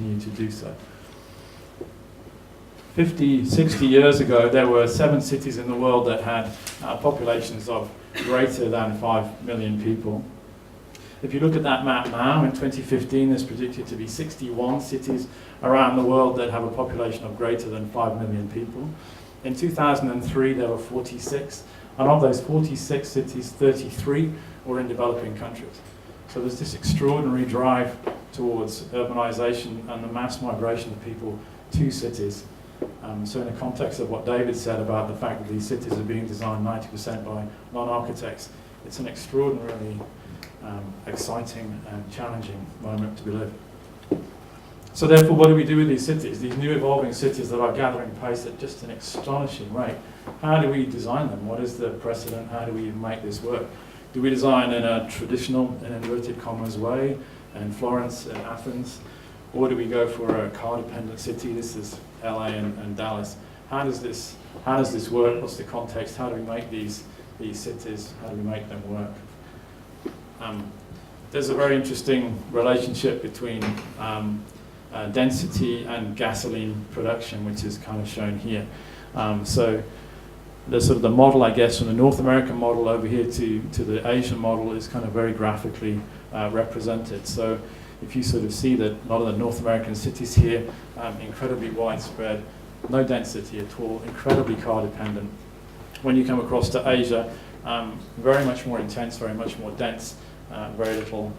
continue to do so. 50, 60 years ago, there were 7 cities in the world that had populations of greater than 5 million people. If you look at that map now, in 2015, there's predicted to be 61 cities around the world that have a population of greater than 5 million people. In 2003, there were 46, and of those 46 cities, 33 were in developing countries. So there's this extraordinary drive towards urbanization and the mass migration of people to cities. So in the context of what David said about the fact that these cities are being designed 90% by non-architects, it's an extraordinarily exciting and challenging moment to be living. So therefore, what do we do with these cities, these new evolving cities that are gathering pace at just an astonishing rate? How do we design them? What is the precedent? How do we make this work? Do we design in a traditional, in inverted commas way, in Florence and Athens? Or do we go for a car-dependent city? This is LA and Dallas. How does this work? What's the context? How do we make these cities? How do we make them work? There's a very interesting relationship between density and gasoline production, which is kind of shown here. So the sort of the model, I guess, from the North American model over here to the Asian model is kind of very graphically represented. So if you sort of see that a lot of the North American cities here, incredibly widespread, no density at all, incredibly car dependent. When you come across to Asia, very much more intense, very much more dense, very little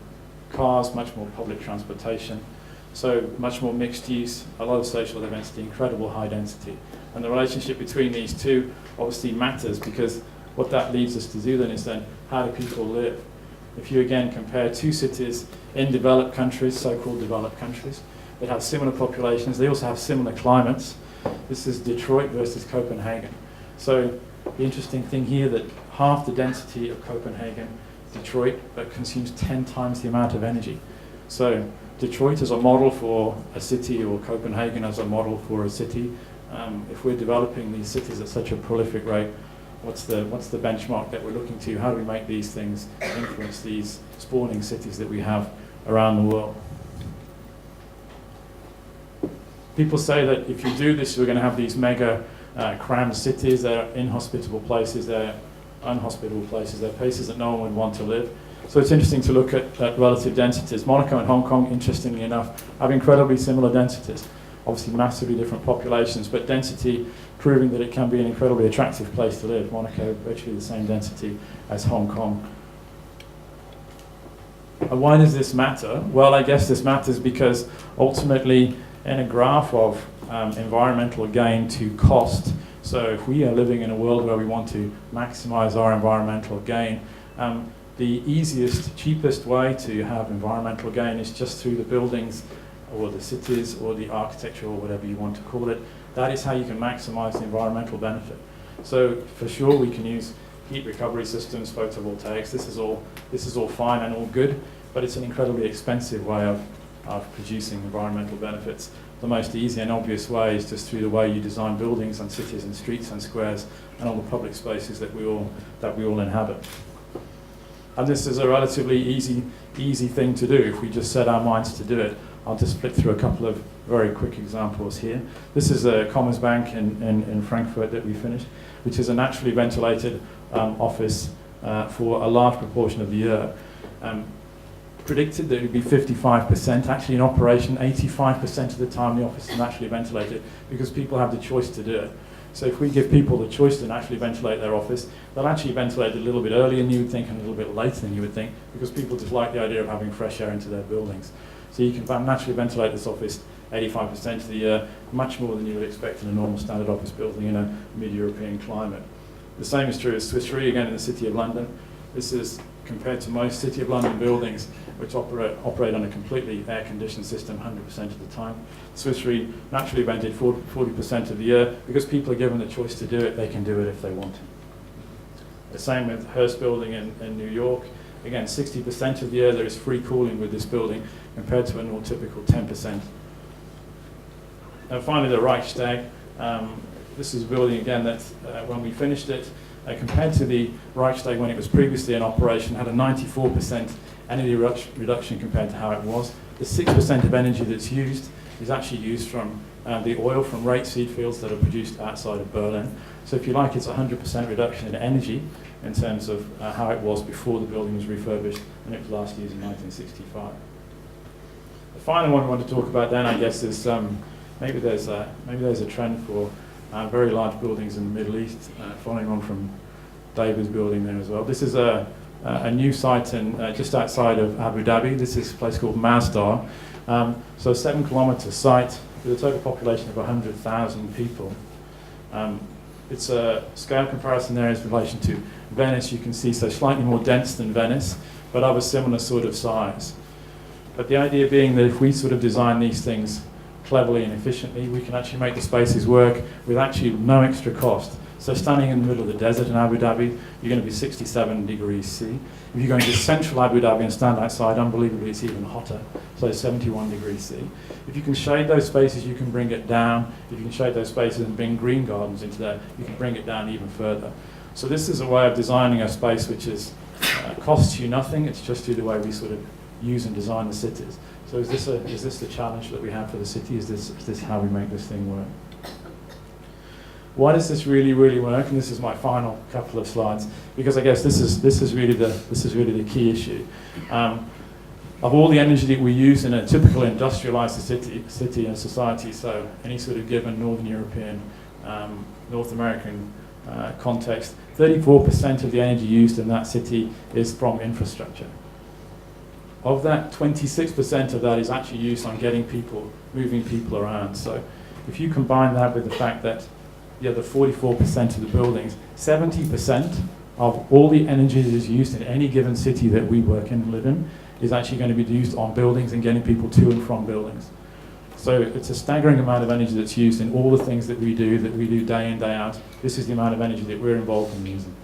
cars, much more public transportation. So much more mixed use, a lot of social density, incredible high density. And the relationship between these two obviously matters, because what that leads us to do then is then, how do people live? If you again compare two cities in developed countries, so-called developed countries, that have similar populations, they also have similar climates. This is Detroit versus Copenhagen. So the interesting thing here that half the density of Copenhagen, Detroit, but consumes 10 times the amount of energy. So Detroit as a model for a city, or Copenhagen as a model for a city. If we're developing these cities at such a prolific rate, what's the benchmark that we're looking to? How do we make these things influence these spawning cities that we have around the world? People say that if you do this, we're going to have these mega crammed cities. They're inhospitable places, they're unhospitable places, they're places that no one would want to live. So it's interesting to look at relative densities. Monaco and Hong Kong, interestingly enough, have incredibly similar densities. Obviously massively different populations, but density proving that it can be an incredibly attractive place to live. Monaco, virtually the same density as Hong Kong. And why does this matter? Well, I guess this matters because ultimately in a graph of environmental gain to cost, so if we are living in a world where we want to maximize our environmental gain, the easiest, cheapest way to have environmental gain is just through the buildings or the cities or the architecture or whatever you want to call it. That is how you can maximize the environmental benefit. So for sure we can use heat recovery systems, photovoltaics, this is all fine and all good, but it's an incredibly expensive way of producing environmental benefits. The most easy and obvious way is just through the way you design buildings and cities and streets and squares and all the public spaces that we all inhabit. And this is a relatively easy thing to do if we just set our minds to do it. I'll just flick through a couple of very quick examples here. This is a Commerzbank in Frankfurt that we finished, which is a naturally ventilated office for a large proportion of the year. Predicted that it would be 55%, actually in operation 85% of the time the office is naturally ventilated because people have the choice to do it. So if we give people the choice to naturally ventilate their office, they'll actually ventilate it a little bit earlier than you would think and a little bit later than you would think, because people just like the idea of having fresh air into their buildings. So you can naturally ventilate this office 85% of the year, much more than you would expect in a normal standard office building in a mid-European climate. The same is true as Swiss Re, again in the City of London. This is compared to most City of London buildings, which operate on a completely air-conditioned system 100% of the time. Swiss Re naturally vented 40% of the year. Because people are given the choice to do it, they can do it if they want to. The same with Hearst Building in New York. Again, 60% of the year there is free cooling with this building, compared to a more typical 10%. And finally, the Reichstag. This is a building, again, that when we finished it, compared to the Reichstag when it was previously in operation, had a 94% energy reduction compared to how it was. The 6% of energy that's used is actually used from the oil from rapeseed fields that are produced outside of Berlin. So if you like, it's 100% reduction in energy in terms of how it was before the building was refurbished, and it was last used in 1965. The final one I want to talk about then, I guess, is maybe there's a trend for very large buildings in the Middle East, following on from David's building there as well. This is a new site in just outside of Abu Dhabi. This is a place called Masdar. So a 7-kilometre site with a total population of 100,000 people. It's a scale comparison there is in relation to Venice. You can see so slightly more dense than Venice, but of a similar sort of size. But the idea being that if we sort of design these things cleverly and efficiently, we can actually make the spaces work with actually no extra cost. So standing in the middle of the desert in Abu Dhabi, you're going to be 67 degrees C. If you're going to central Abu Dhabi and stand outside, unbelievably, it's even hotter, so 71 degrees C. If you can shade those spaces, you can bring it down. If you can shade those spaces and bring green gardens into there, you can bring it down even further. So this is a way of designing a space which is costs you nothing. It's just through the way we sort of use and design the cities. So is this the challenge that we have for the city? Is this how we make this thing work? Why does this really work? And this is my final couple of slides, because I guess this is really the key issue. Of all the energy that we use in a typical industrialized city and society, so any sort of given Northern European, North American context, 34% of the energy used in that city is from infrastructure. Of that, 26% of that is actually used on moving people around. So if you combine that with the fact that the other 44% of the buildings, 70% of all the energy that is used in any given city that we work in and live in is actually going to be used on buildings and getting people to and from buildings. So it's a staggering amount of energy that's used in all the things that we do day in, day out. This is the amount of energy that we're involved in using.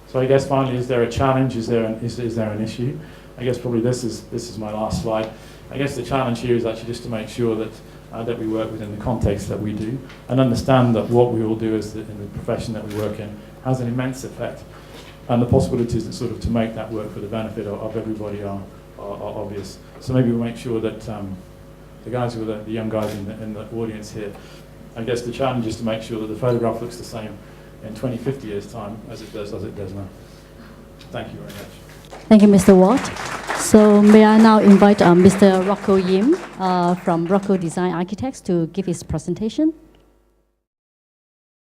So I guess finally, is there a challenge? Is there an issue? I guess probably this is my last slide. I guess the challenge here is actually just to make sure that we work within the context that we do, and understand that what we all do in the profession that we work in has an immense effect, and the possibilities that sort of to make that work for the benefit of everybody are obvious. So maybe we'll make sure that the guys who are the young guys in the audience here, I guess the challenge is to make sure that the photograph looks the same in 20, 50 years' time as it does now. Thank you very much. Thank you, Mr. Ward. So may I now invite Mr. Rocco Yim from Rocco Design Architects to give his presentation.